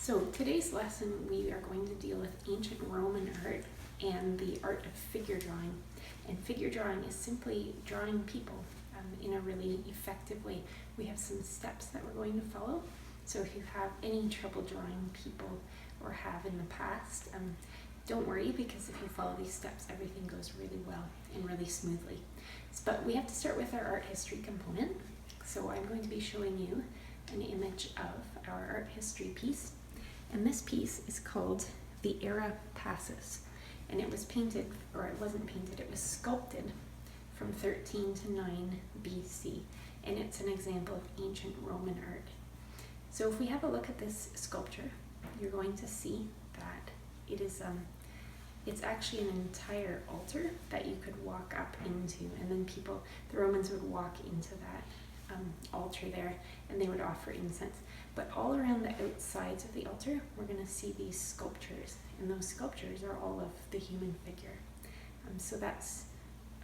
So today's lesson we are going to deal with ancient Roman art and the art of figure drawing. And figure drawing is simply drawing people in a really effective way. We have some steps that we're going to follow. So if you have any trouble drawing people or have in the past, don't worry, because if you follow these steps, everything goes really well and really smoothly. But we have to start with our art history component. So I'm going to be showing you an image of our art history piece. And this piece is called the Era Passus. And it was painted, or it wasn't painted, it was sculpted from 13 to 9 BC. And it's an example of ancient Roman art. So if we have a look at this sculpture, you're going to see that it is it's actually an entire altar that you could walk up into, and then the Romans would walk into that altar there, and they would offer incense. But all around the outsides of the altar, we're going to see these sculptures, and those sculptures are all of the human figure. So that's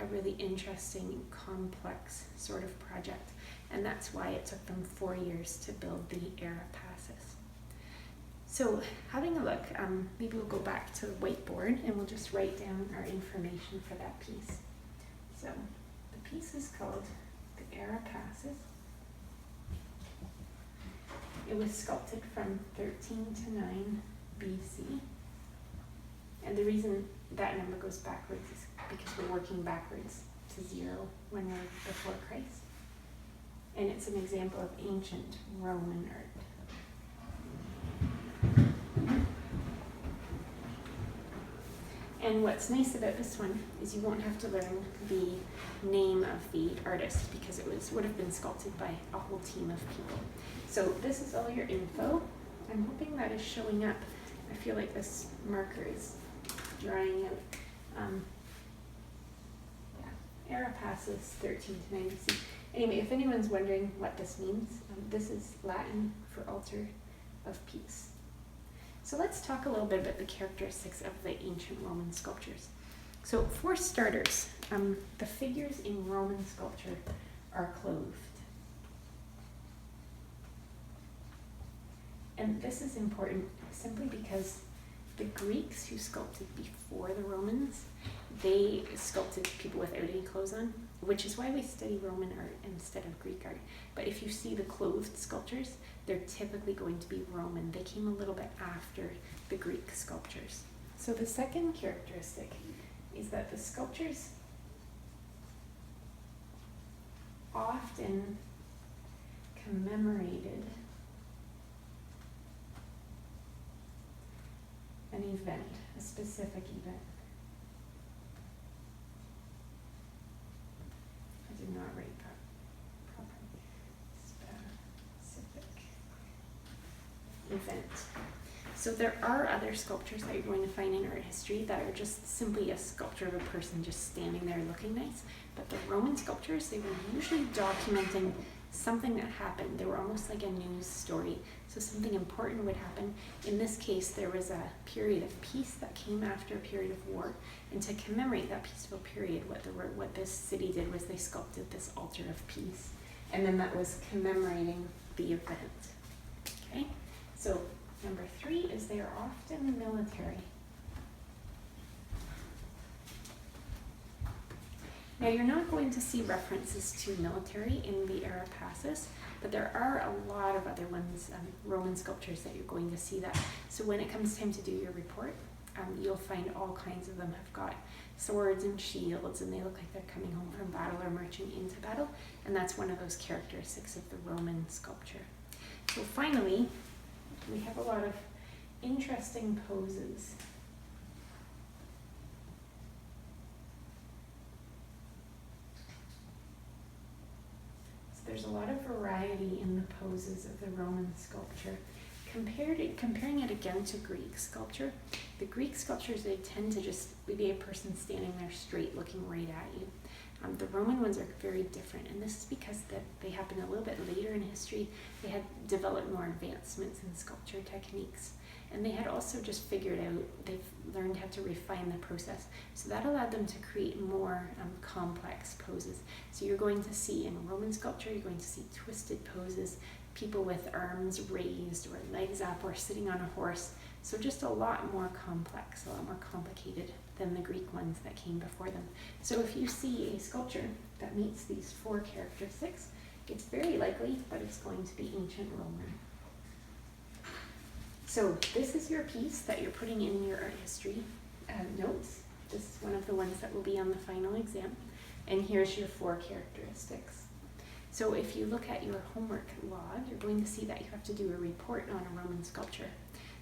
a really interesting, complex sort of project, and that's why it took them 4 years to build the Era Passus. So having a look, maybe we'll go back to the whiteboard and we'll just write down our information for that piece. So the piece is called the Era Passus. It was sculpted from 13 to 9 BC. And the reason that number goes backwards is because we're working backwards to 0 when we're before Christ. And it's an example of ancient Roman art. And what's nice about this one is you won't have to learn the name of the artist, because it would have been sculpted by a whole team of people. So this is all your info. I'm hoping that is showing up. I feel like this marker is drying out. Era Passus 13 to 9 BC. Anyway, if anyone's wondering what this means, this is Latin for altar of peace. So let's talk a little bit about the characteristics of the ancient Roman sculptures. So for starters, the figures in Roman sculpture are clothed. And this is important simply because the Greeks who sculpted before the Romans, they sculpted people without any clothes on, which is why we study Roman art instead of Greek art. But if you see the clothed sculptures, they're typically going to be Roman. They came a little bit after the Greek sculptures. So the second characteristic is that the sculptures often commemorated an event, a specific event. I did not write that properly. Specific event. So there are other sculptures that you're going to find in art history that are just simply a sculpture of a person just standing there looking nice. But the Roman sculptures, they were usually documenting something that happened. They were almost like a news story. So something important would happen. In this case, there was a period of peace that came after a period of war. And to commemorate that peaceful period, what this city did was they sculpted this altar of peace. And then that was commemorating the event. Okay? So number 3 is they are often military. Now you're not going to see references to military in the Era Passus, but there are a lot of other ones, Roman sculptures, that you're going to see that. So when it comes time to do your report, you'll find all kinds of them have got swords and shields, and they look like they're coming home from battle or marching into battle, and that's one of those characteristics of the Roman sculpture. So finally, we have a lot of interesting poses. There's a lot of variety in the poses of the Roman sculpture. Comparing it again to Greek sculpture, the Greek sculptures, they tend to just be a person standing there straight looking right at you. The Roman ones are very different, and this is because they happened a little bit later in history. They had developed more advancements in sculpture techniques, and they had also just figured out, they've learned how to refine the process. So that allowed them to create more complex poses. So you're going to see in Roman sculpture, you're going to see twisted poses, people with arms raised or legs up or sitting on a horse. So just a lot more complex, a lot more complicated than the Greek ones that came before them. So if you see a sculpture that meets these 4 characteristics, it's very likely that it's going to be ancient Roman. So this is your piece that you're putting in your art history notes. This is one of the ones that will be on the final exam. And here's your 4 characteristics. So if you look at your homework log, you're going to see that you have to do a report on a Roman sculpture.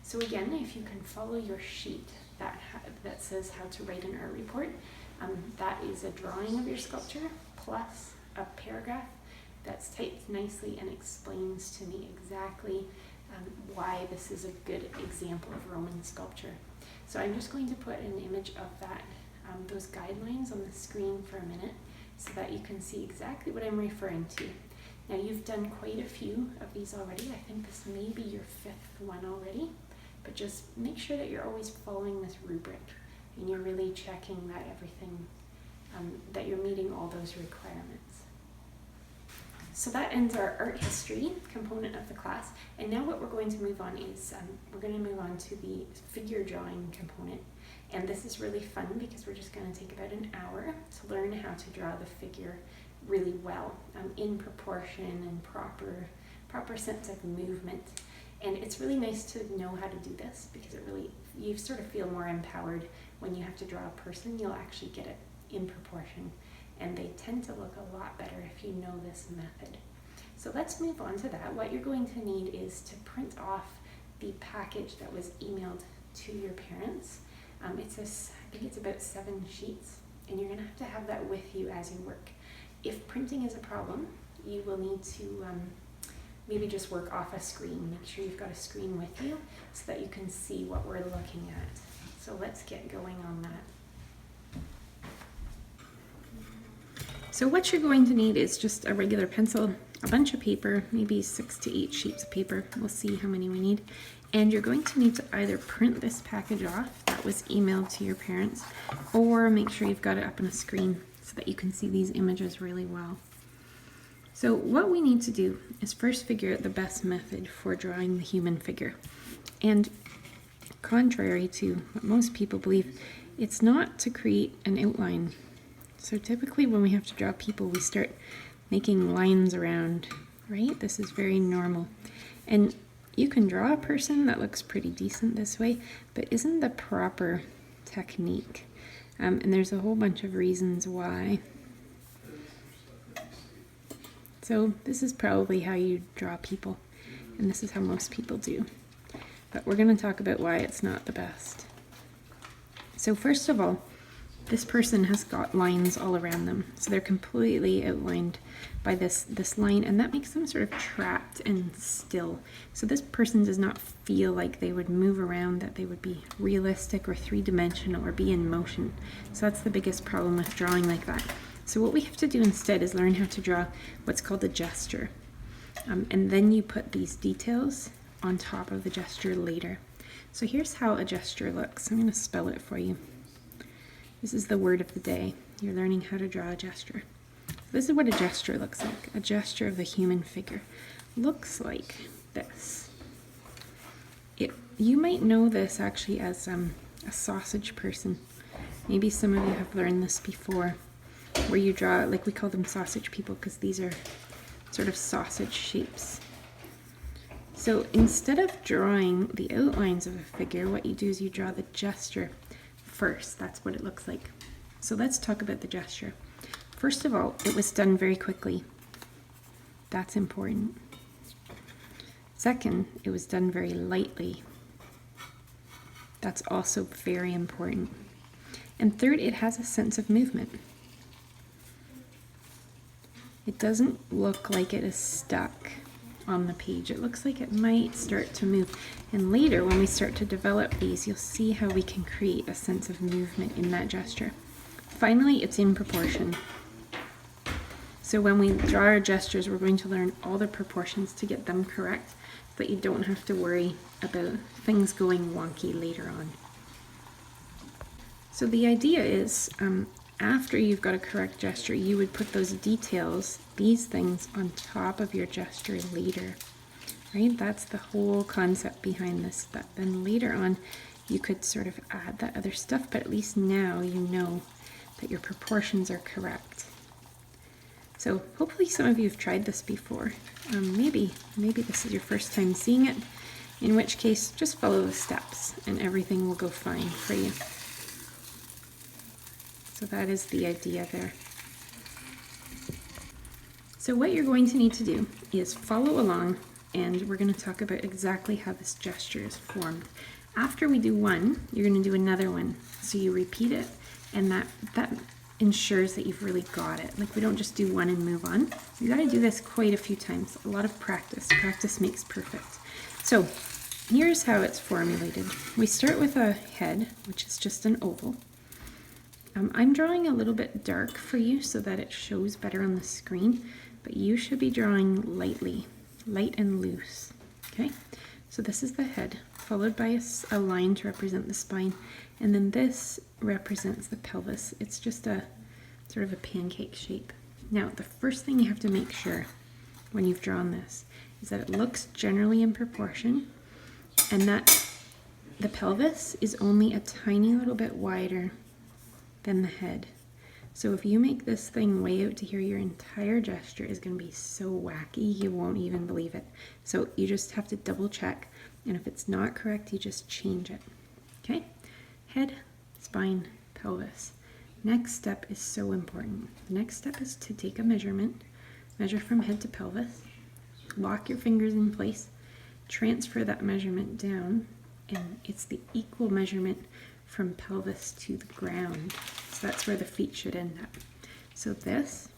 So again, if you can follow your sheet that says how to write an art report, that is a drawing of your sculpture plus a paragraph that's typed nicely and explains to me exactly why this is a good example of Roman sculpture. So I'm just going to put an image of that, those guidelines on the screen for a minute so that you can see exactly what I'm referring to. Now you've done quite a few of these already. I think this may be your 5th one already, but just make sure that you're always following this rubric and you're really checking that everything, that you're meeting all those requirements. So that ends our art history component of the class. And now what we're going to move on is, we're going to move on to the figure drawing component. And this is really fun because we're just going to take about an hour to learn how to draw the figure really well, in proportion and proper sense of movement. And it's really nice to know how to do this because you sort of feel more empowered when you have to draw a person. You'll actually get it in proportion. And they tend to look a lot better if you know this method. So let's move on to that. What you're going to need is to print off the package that was emailed to your parents. I think it's about 7 sheets, and you're going to have that with you as you work. If printing is a problem, you will need to maybe just work off a screen. Make sure you've got a screen with you so that you can see what we're looking at. So let's get going on that. So what you're going to need is just a regular pencil, a bunch of paper, maybe 6 to 8 sheets of paper. We'll see how many we need. And you're going to need to either print this package off that was emailed to your parents, or make sure you've got it up on a screen so that you can see these images really well. So what we need to do is first figure out the best method for drawing the human figure. And contrary to what most people believe, it's not to create an outline. So typically when we have to draw people, we start making lines around, right? This is very normal. And you can draw a person that looks pretty decent this way, but isn't the proper technique. And there's a whole bunch of reasons why. So this is probably how you draw people, and this is how most people do. But we're going to talk about why it's not the best. So first of all, this person has got lines all around them. So they're completely outlined by this line, and that makes them sort of trapped and still. So this person does not feel like they would move around, that they would be realistic or 3-dimensional or be in motion. So that's the biggest problem with drawing like that. So what we have to do instead is learn how to draw what's called a gesture. And then you put these details on top of the gesture later. So here's how a gesture looks. I'm going to spell it for you. This is the word of the day. You're learning how to draw a gesture. This is what a gesture looks like. A gesture of the human figure looks like this. You might know this actually as a sausage person. Maybe some of you have learned this before, where you draw, like we call them sausage people because these are sort of sausage shapes. So instead of drawing the outlines of a figure, what you do is you draw the gesture first. That's what it looks like. So let's talk about the gesture. First of all, it was done very quickly. That's important. Second, it was done very lightly. That's also very important. And third, it has a sense of movement. It doesn't look like it is stuck on the page. It looks like it might start to move. And later, when we start to develop these, you'll see how we can create a sense of movement in that gesture. Finally, it's in proportion. So when we draw our gestures, we're going to learn all the proportions to get them correct, so that you don't have to worry about things going wonky later on. So the idea is, after you've got a correct gesture, you would put those details, these things, on top of your gesture later. right? That's the whole concept behind this. But then later on, you could sort of add that other stuff, but at least now you know that your proportions are correct. So hopefully some of you have tried this before. Maybe this is your first time seeing it, in which case just follow the steps and everything will go fine for you. So that is the idea there. So what you're going to need to do is follow along, and we're going to talk about exactly how this gesture is formed. After we do one, you're going to do another one. So you repeat it, and that ensures that you've really got it. Like, we don't just do one and move on. You got to do this quite a few times. A lot of practice. Practice makes perfect. So here's how it's formulated. We start with a head, which is just an oval. I'm drawing a little bit dark for you so that it shows better on the screen, but you should be drawing lightly, light and loose. Okay, so this is the head, followed by a line to represent the spine, and then this represents the pelvis. It's just a sort of a pancake shape. Now, the first thing you have to make sure when you've drawn this is that it looks generally in proportion, and that the pelvis is only a tiny little bit wider than the head. So if you make this thing way out to here, your entire gesture is going to be so wacky you won't even believe it. So you just have to double check, and if it's not correct, you just change it. Okay? Head, spine, pelvis. Next step is so important. The next step is to take a measurement, measure from head to pelvis, lock your fingers in place, transfer that measurement down, and it's the equal measurement from pelvis to the ground. So that's where the feet should end up. So this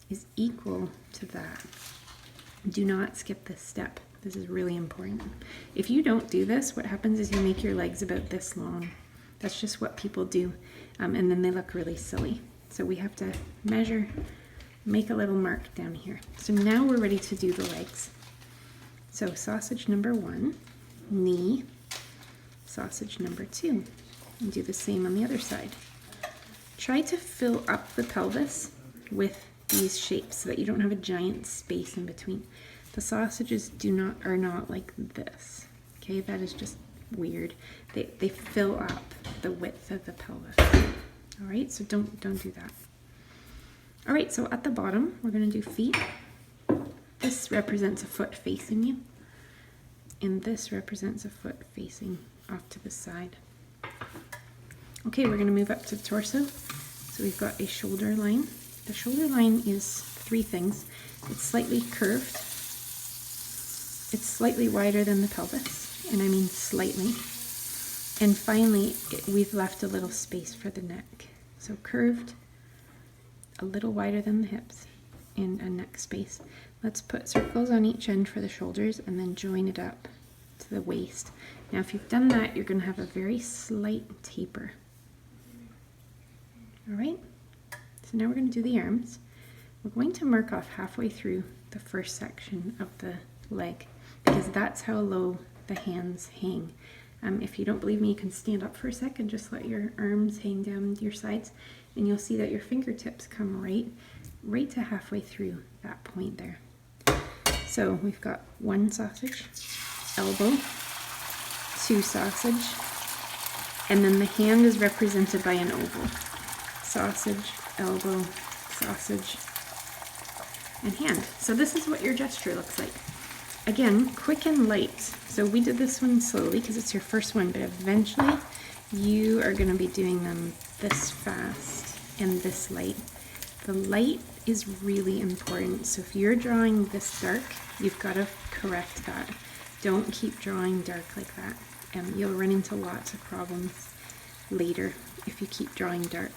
is equal to that. Do not skip this step. This is really important. If you don't do this, what happens is you make your legs about this long. That's just what people do, and then they look really silly. So we have to measure, make a little mark down here. So now we're ready to do the legs. So sausage number 1, knee, sausage number 2, and do the same on the other side. Try to fill up the pelvis with these shapes so that you don't have a giant space in between. The sausages are not like this. Okay, that is just weird. They fill up the width of the pelvis. All right, so don't do that. All right, so at the bottom, we're going to do feet. This represents a foot facing you, and this represents a foot facing off to the side. Okay, we're going to move up to the torso. So we've got a shoulder line. The shoulder line is 3 things. It's slightly curved. It's slightly wider than the pelvis, and I mean slightly. And finally, we've left a little space for the neck. So curved, a little wider than the hips, and a neck space. Let's put circles on each end for the shoulders and then join it up to the waist. Now if you've done that, you're going to have a very slight taper. All right, so now we're going to do the arms. We're going to mark off halfway through the first section of the leg because that's how low the hands hang. If you don't believe me, you can stand up for a sec and just let your arms hang down your sides, and you'll see that your fingertips come right to halfway through that point there. So we've got 1 sausage, elbow, 2 sausage, and then the hand is represented by an oval. Sausage, elbow, sausage, and hand. So this is what your gesture looks like. Again, quick and light. So we did this one slowly because it's your first one, but eventually you are going to be doing them this fast and this light. The light is really important. So if you're drawing this dark, you've got to correct that. Don't keep drawing dark like that. You'll run into lots of problems later if you keep drawing dark.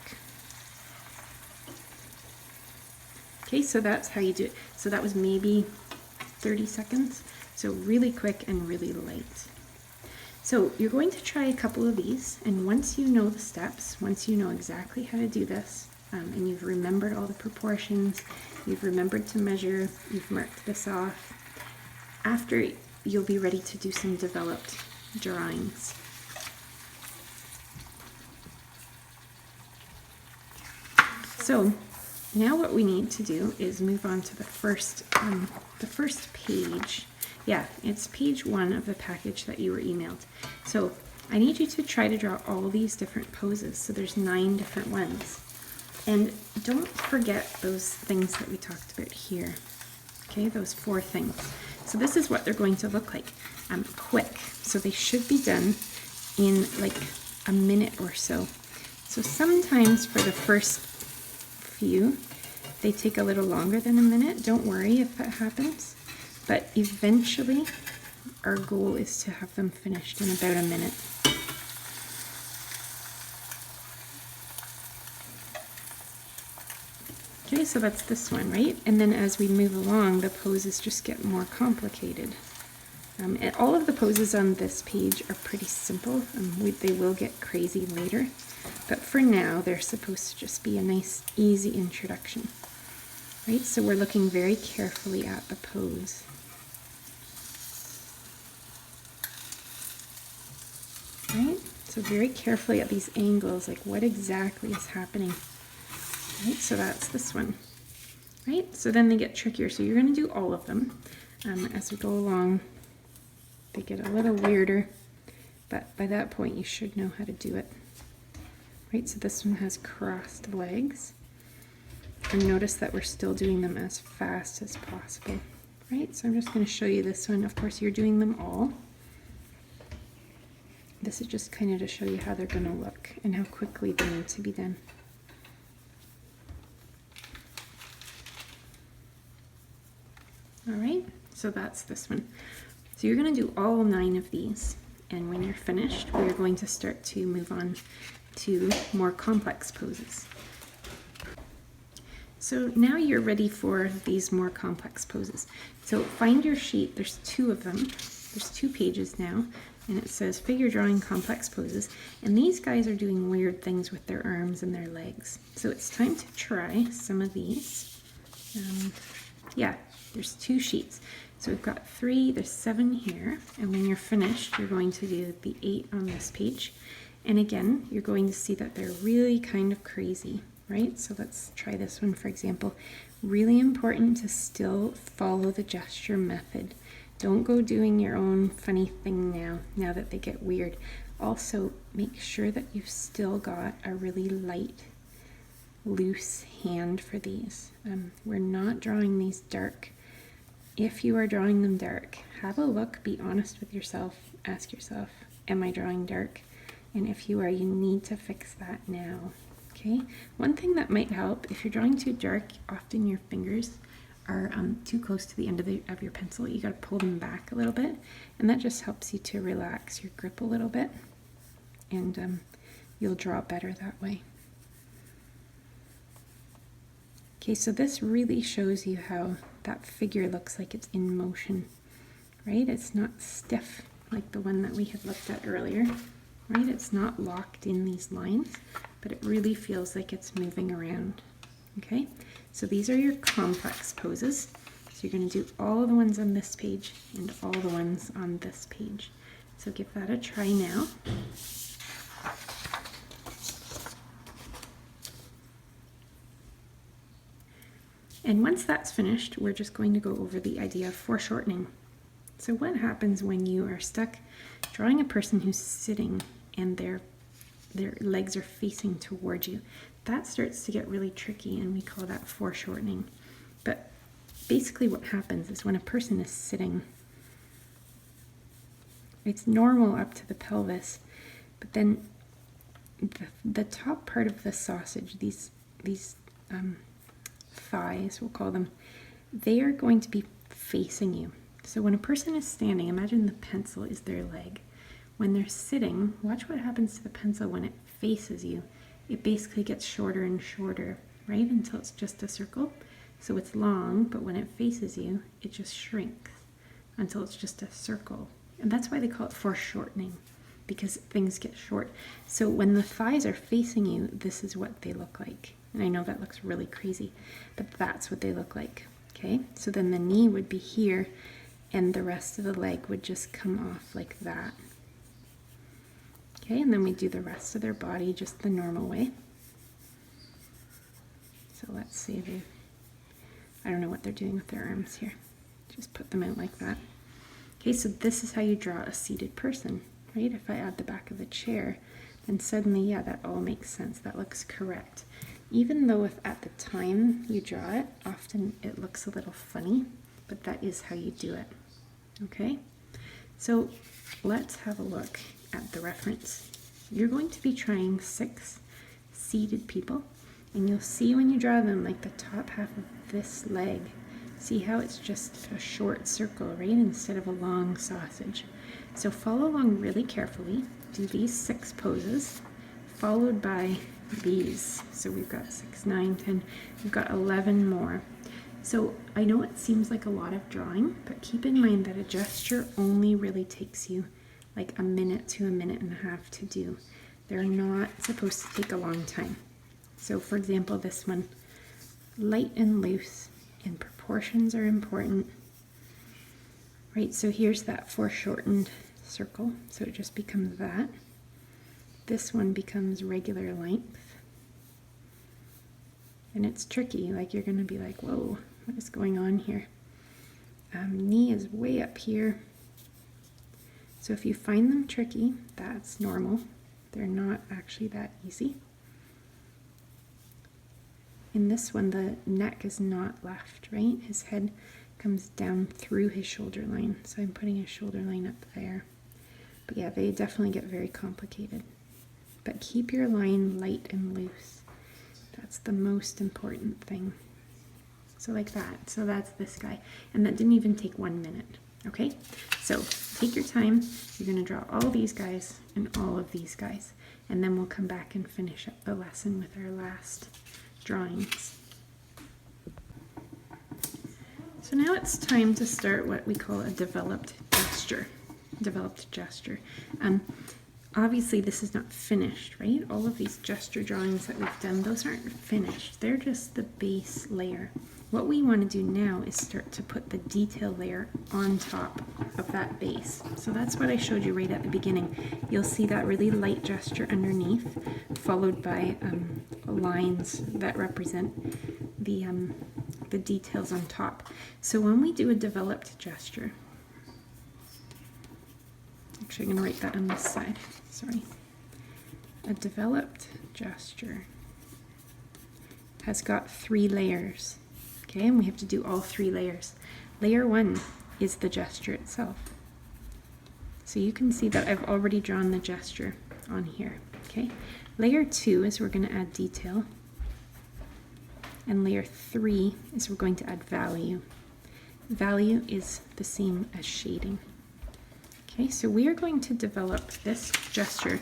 Okay, so that's how you do it. So that was maybe 30 seconds. So really quick and really light. So you're going to try a couple of these, and once you know the steps, once you know exactly how to do this, and you've remembered all the proportions, you've remembered to measure, you've marked this off, after you'll be ready to do some developed drawings. So now what we need to do is move on to the first page. Yeah, it's page 1 of the package that you were emailed. So I need you to try to draw all these different poses. So there's 9 different ones. And don't forget those things that we talked about here. Okay, those 4 things. So this is what they're going to look like. Quick. So they should be done in like a minute or so. So sometimes for the first few, they take a little longer than a minute. Don't worry if that happens. But eventually, our goal is to have them finished in about a minute. Okay, so that's this one, right? And then as we move along, the poses just get more complicated. And all of the poses on this page are pretty simple. They will get crazy later, but for now, they're supposed to just be a nice, easy introduction, right? So we're looking very carefully at the pose. Right? So very carefully at these angles, like what exactly is happening. Right, so that's this one, right? So then they get trickier. So you're going to do all of them. As we go along, they get a little weirder, but by that point you should know how to do it. Right, so this one has crossed legs. And notice that we're still doing them as fast as possible. Right, so I'm just going to show you this one. Of course, you're doing them all. This is just kind of to show you how they're going to look and how quickly they need to be done. All right, so that's this one. So you're going to do all 9 of these, and when you're finished, we're going to start to move on to more complex poses. So now you're ready for these more complex poses. So find your sheet, there's 2 of them. There's 2 pages now, and it says figure drawing complex poses, and these guys are doing weird things with their arms and their legs. So it's time to try some of these. Yeah. There's 2 sheets. So we've got 3, there's 7 here, and when you're finished, you're going to do the 8 on this page. And again, you're going to see that they're really kind of crazy, right? So let's try this one, for example. Really important to still follow the gesture method. Don't go doing your own funny thing now that they get weird. Also, make sure that you've still got a really light, loose hand for these. We're not drawing these dark. If you are drawing them dark, have a look, be honest with yourself, ask yourself, am I drawing dark? And if you are, you need to fix that now, okay? One thing that might help, if you're drawing too dark, often your fingers are too close to the end of your pencil. You gotta pull them back a little bit, and that just helps you to relax your grip a little bit, and you'll draw better that way. Okay, so this really shows you how that figure looks like it's in motion, right? It's not stiff like the one that we had looked at earlier, right? It's not locked in these lines, but it really feels like it's moving around, okay? So these are your complex poses. So you're going to do all the ones on this page and all the ones on this page. So give that a try now. And once that's finished, we're just going to go over the idea of foreshortening. So what happens when you are stuck drawing a person who's sitting and their legs are facing toward you? That starts to get really tricky, and we call that foreshortening. But basically what happens is when a person is sitting, it's normal up to the pelvis, but then the top part of the sausage, these thighs, we'll call them, they are going to be facing you. So when a person is standing, imagine the pencil is their leg. When they're sitting, watch what happens to the pencil when it faces you. It basically gets shorter and shorter, right, until it's just a circle. So it's long, but when it faces you, it just shrinks until it's just a circle. And that's why they call it foreshortening, because things get short. So when the thighs are facing you, this is what they look like. And I know that looks really crazy, but that's what they look like, okay? So then the knee would be here, and the rest of the leg would just come off like that. Okay, and then we do the rest of their body just the normal way. So let's see, I don't know what they're doing with their arms here. Just put them out like that. Okay, so this is how you draw a seated person, right? If I add the back of the chair, then suddenly, yeah, that all makes sense. That looks correct. Even though if at the time you draw it, often it looks a little funny, but that is how you do it, okay? So let's have a look at the reference. You're going to be trying 6 seated people, and you'll see when you draw them, like the top half of this leg, see how it's just a short circle, right, instead of a long sausage. So follow along really carefully. Do these 6 poses, followed by these. So we've got 6, 9, 10, we've got 11 more. So I know it seems like a lot of drawing, but keep in mind that a gesture only really takes you like a minute to a minute and a half to do. They're not supposed to take a long time. So for example, this one, light and loose, and proportions are important. Right, so here's that foreshortened circle, so it just becomes that. This one becomes regular length. And it's tricky, like you're gonna be like, whoa, what is going on here? Knee is way up here. So if you find them tricky, that's normal. They're not actually that easy. In this one, the neck is not left, right? His head comes down through his shoulder line. So I'm putting a shoulder line up there. But yeah, they definitely get very complicated. But keep your line light and loose. That's the most important thing. So like that. So that's this guy. And that didn't even take 1 minute. Okay? So take your time. You're going to draw all these guys and all of these guys. And then we'll come back and finish up the lesson with our last drawings. So now it's time to start what we call a developed gesture. Obviously this is not finished, right? All of these gesture drawings that we've done, those aren't finished. They're just the base layer. What we want to do now is start to put the detail layer on top of that base. So that's what I showed you right at the beginning. You'll see that really light gesture underneath, followed by lines that represent the details on top. So when we do a developed gesture, actually I'm going to write that on this side, sorry. A developed gesture has got 3 layers. Okay, and we have to do all 3 layers. Layer 1 is the gesture itself. So you can see that I've already drawn the gesture on here. Okay, layer 2 is we're going to add detail. And layer 3 is we're going to add value. Value is the same as shading. Okay, so we are going to develop this gesture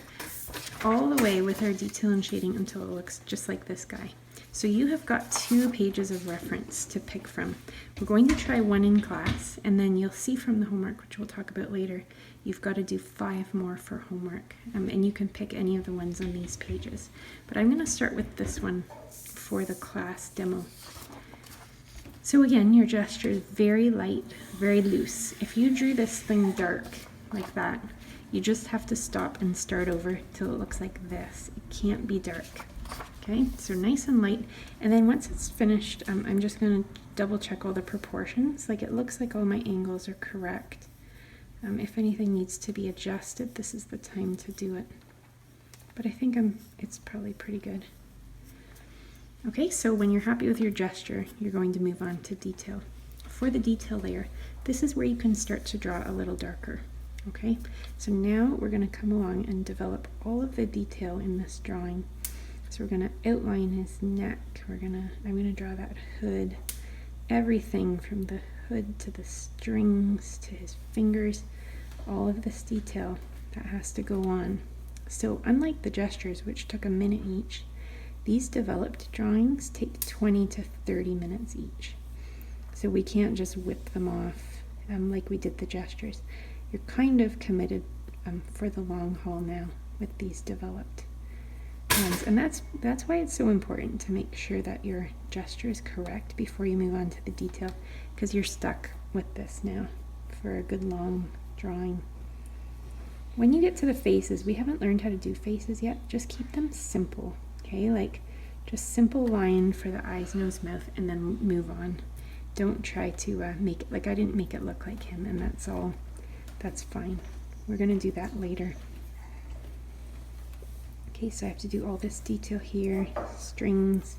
all the way with our detail and shading until it looks just like this guy. So you have got 2 pages of reference to pick from. We're going to try one in class, and then you'll see from the homework, which we'll talk about later, you've got to do 5 more for homework. And you can pick any of the ones on these pages. But I'm going to start with this one for the class demo. So again, your gesture is very light, very loose. If you drew this thing dark like that, you just have to stop and start over till it looks like this. It can't be dark. Okay, so nice and light, and then once it's finished, I'm just going to double check all the proportions. Like it looks like all my angles are correct. If anything needs to be adjusted, this is the time to do it. But I think it's probably pretty good. Okay, so when you're happy with your gesture, you're going to move on to detail. For the detail layer, this is where you can start to draw a little darker. Okay, so now we're going to come along and develop all of the detail in this drawing. So we're going to outline his neck. I'm going to draw that hood. Everything from the hood to the strings to his fingers, all of this detail that has to go on. So unlike the gestures, which took a minute each, these developed drawings take 20 to 30 minutes each. So we can't just whip them off like we did the gestures. You're kind of committed for the long haul now with these developed. And that's why it's so important to make sure that your gesture is correct before you move on to the detail, because you're stuck with this now for a good long drawing. When you get to the faces, we haven't learned how to do faces yet. Just keep them simple, okay? Like Just simple line for the eyes, nose, mouth, and then move on. Don't try to make it, like I didn't make it look like him, and that's all. That's fine. We're gonna do that later. Okay, so I have to do all this detail here, strings.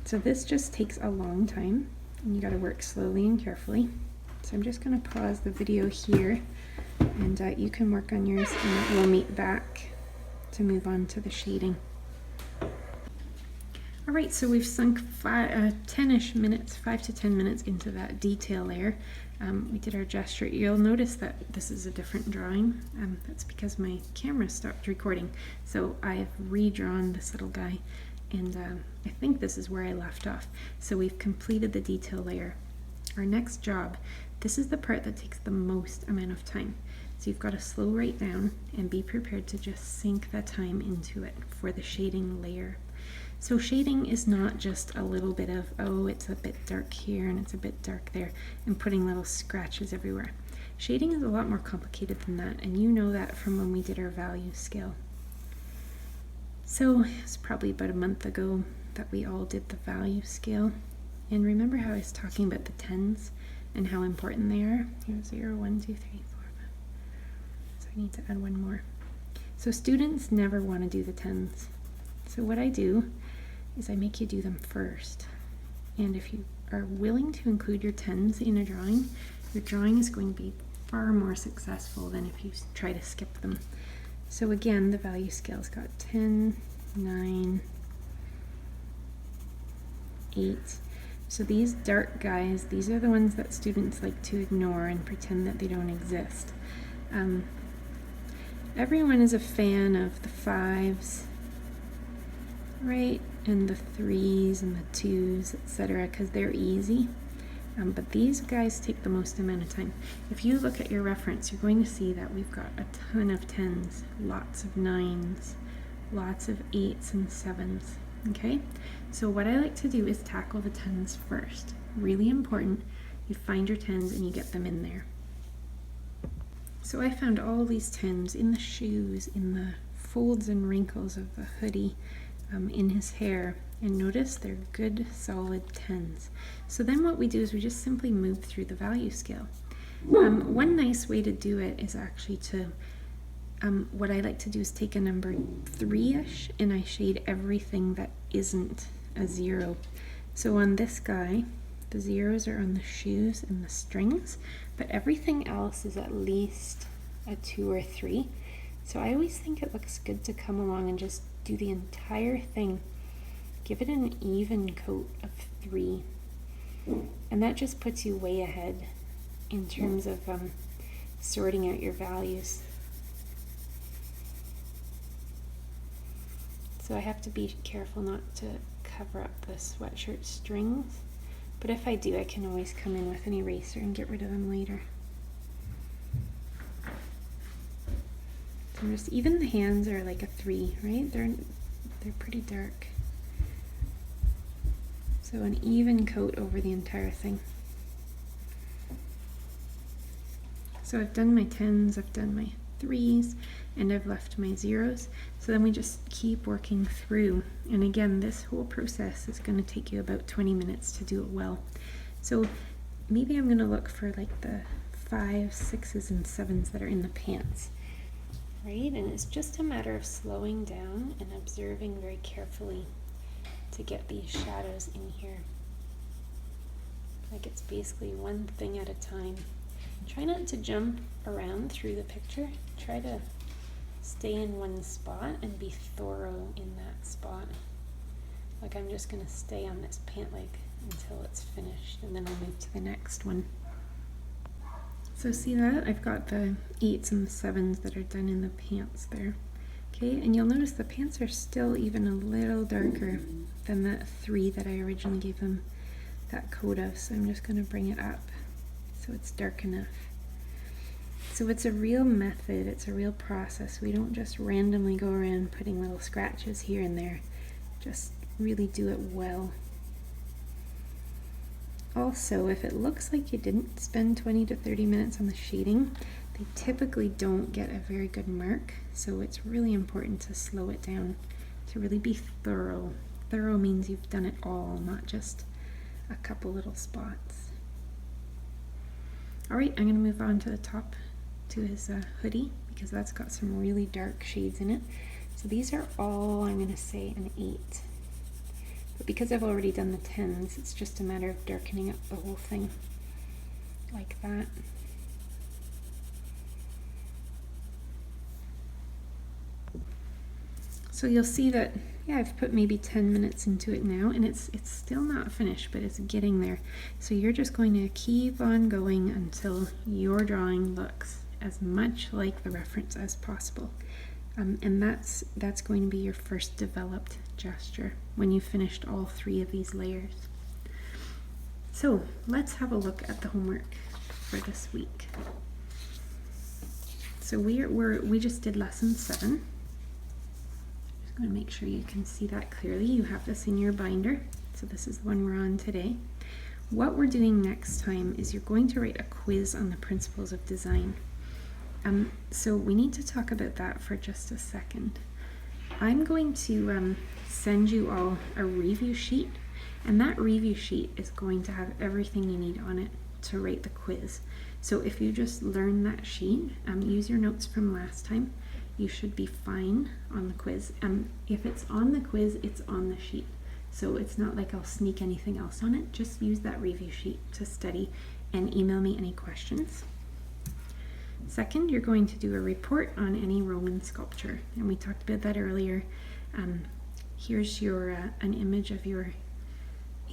So this just takes a long time, and you gotta work slowly and carefully. So I'm just gonna pause the video here, and you can work on yours, and we'll meet back to move on to the shading. All right, so we've sunk 10-ish minutes, 5 to 10 minutes into that detail layer. We did our gesture. You'll notice that this is a different drawing. That's because my camera stopped recording. So I've redrawn this little guy, and I think this is where I left off. So we've completed the detail layer. Our next job, this is the part that takes the most amount of time. So you've got to slow right down and be prepared to just sink the time into it for the shading layer. So shading is not just a little bit of, oh, it's a bit dark here and it's a bit dark there, and putting little scratches everywhere. Shading is a lot more complicated than that, and you know that from when we did our value scale. So it's probably about a month ago that we all did the value scale. And remember how I was talking about the tens and how important they are? Here, 0, 1, 2, 3, 4, 5. So I need to add one more. So students never want to do the tens. So what I do is I make you do them first. And if you are willing to include your tens in a drawing, your drawing is going to be far more successful than if you try to skip them. So again, the value scale's got 10, 9, 8. So these dark guys, these are the ones that students like to ignore and pretend that they don't exist. Everyone is a fan of the 5s, right? And the 3s and the 2s, etc., because they're easy. But these guys take the most amount of time. If you look at your reference, you're going to see that we've got a ton of 10s, lots of 9s, lots of 8s and 7s, okay? So what I like to do is tackle the 10s first. Really important, you find your 10s and you get them in there. So I found all these 10s in the shoes, in the folds and wrinkles of the hoodie, in his hair, and notice they're good solid 10s. So then what we do is we just simply move through the value scale. One nice way to do it is actually to, what I like to do is take a number 3-ish and I shade everything that isn't a 0. So on this guy, the 0s are on the shoes and the strings, but everything else is at least a 2 or 3. So I always think it looks good to come along and just do the entire thing. Give it an even coat of 3. And that just puts you way ahead in terms of sorting out your values. So I have to be careful not to cover up the sweatshirt strings. But if I do, I can always come in with an eraser and get rid of them later. So just, even the hands are like a 3, right? They're pretty dark. So an even coat over the entire thing. So I've done my 10s, I've done my 3s, and I've left my 0s. So then we just keep working through. And again, this whole process is going to take you about 20 minutes to do it well. So maybe I'm going to look for like the 5s, 6s, and 7s that are in the pants. Right? And it's just a matter of slowing down and observing very carefully to get these shadows in here. Like it's basically one thing at a time. Try not to jump around through the picture. Try to stay in one spot and be thorough in that spot. Like I'm just going to stay on this pant leg until it's finished, and then I'll move to the next one. So see that? I've got the 8s and the 7s that are done in the pants there. Okay, and you'll notice the pants are still even a little darker than that 3 that I originally gave them that coat of. So I'm just going to bring it up so it's dark enough. So it's a real method, it's a real process. We don't just randomly go around putting little scratches here and there. Just really do it well. Also, if it looks like you didn't spend 20 to 30 minutes on the shading, they typically don't get a very good mark, so it's really important to slow it down to really be thorough. Thorough means you've done it all, not just a couple little spots. All right, I'm going to move on to the top to his hoodie, because that's got some really dark shades in it. So these are all, I'm going to say, an 8. But because I've already done the 10s, it's just a matter of darkening up the whole thing like that. So you'll see that, yeah, I've put maybe 10 minutes into it now, and it's still not finished, but it's getting there. So you're just going to keep on going until your drawing looks as much like the reference as possible. And that's going to be your first developed gesture when you've finished all 3 of these layers. So let's have a look at the homework for this week. So we just did lesson 7. I'm going to make sure you can see that clearly. You have this in your binder. So this is the one we're on today. What we're doing next time is you're going to write a quiz on the principles of design. So we need to talk about that for just a second. I'm going to send you all a review sheet, and that review sheet is going to have everything you need on it to write the quiz. So if you just learn that sheet, use your notes from last time, you should be fine on the quiz. If it's on the quiz, it's on the sheet. So it's not like I'll sneak anything else on it. Just use that review sheet to study and email me any questions. Second, you're going to do a report on any Roman sculpture. And we talked about that earlier. Here's your an image of your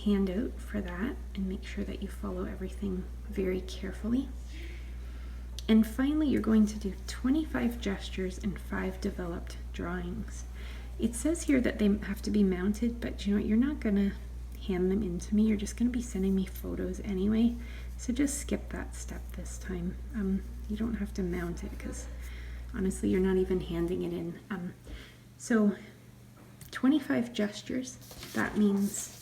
handout for that, and make sure that you follow everything very carefully. And finally, you're going to do 25 gestures and 5 developed drawings. It says here that they have to be mounted, but you know what, you're not going to hand them in to me. You're just going to be sending me photos anyway. So just skip that step this time. You don't have to mount it, because honestly, you're not even handing it in. So 25 gestures, that means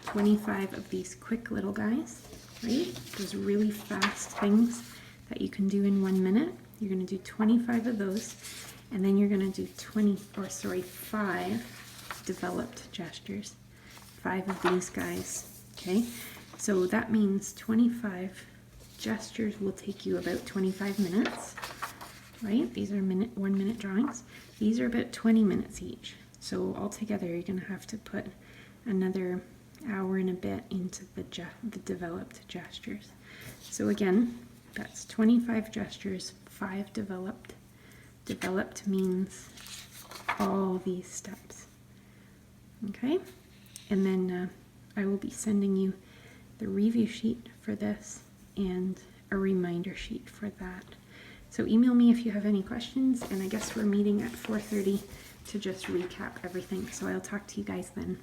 25 of these quick little guys, right? Those really fast things that you can do in 1 minute. You're going to do 25 of those, and then you're going to do 5 developed gestures, 5 of these guys, okay? So that means 25 gestures will take you about 25 minutes, right? These are 1 minute drawings. These are about 20 minutes each. So altogether, you're going to have to put another hour and a bit into the developed gestures. So again, that's 25 gestures, 5 developed. Developed means all these steps. Okay? And then I will be sending you the review sheet for this and a reminder sheet for that. So email me if you have any questions, and I guess we're meeting at 4:30 to just recap everything. So I'll talk to you guys then.